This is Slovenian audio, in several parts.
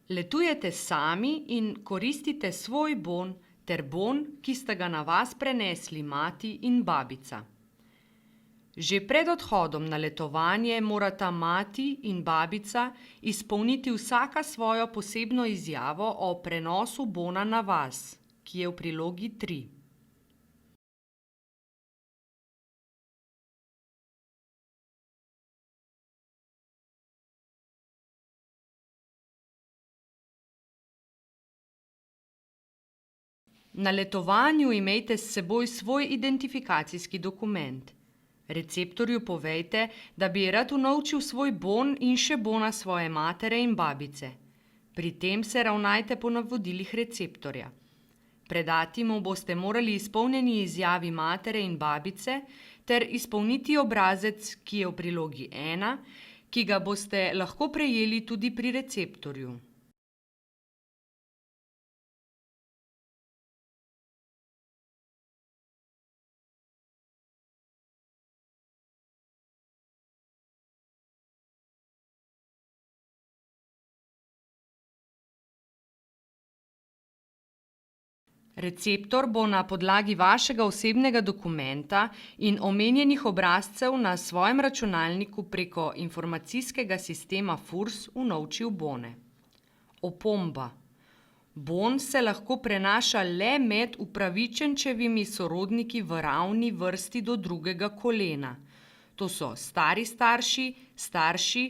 Letujete sami in koristite svoj bon ter bon, ki sta ga na vas prenesli mati in babica. Že pred odhodom na letovanje morata mati in babica izpolniti vsaka svojo posebno izjavo o prenosu bona na vas, ki je v prilogi 3. Na letovanju imejte s seboj svoj identifikacijski dokument. Receptorju povejte, da bi rad unovčil svoj bon in še bona svoje matere in babice. Pri tem se ravnajte po navodilih receptorja. Predati mu boste morali izpolnjeni izjavi matere in babice ter izpolniti obrazec, ki je v prilogi 1, ki ga boste lahko prejeli tudi pri receptorju. Receptor bo na podlagi vašega osebnega dokumenta in omenjenih obrazcev na svojem računalniku preko informacijskega sistema FURS unovčil bone. Opomba. Bon se lahko prenaša le med upravičenčevimi sorodniki v ravni vrsti do drugega kolena. To so stari starši, starši,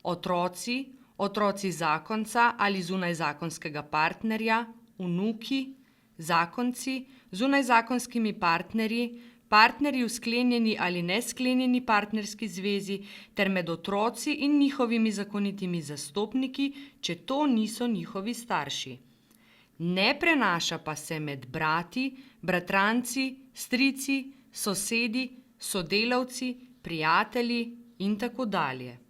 otroci, otroci zakonca ali zunajzakonskega partnerja, vnuki, zakonci, zunajzakonskimi partnerji, partnerji v sklenjeni ali nesklenjeni partnerski zvezi ter med otroci in njihovimi zakonitimi zastopniki, če to niso njihovi starši. Ne prenaša pa se med brati, bratranci, strici, sosedi, sodelavci, prijatelji in tako dalje.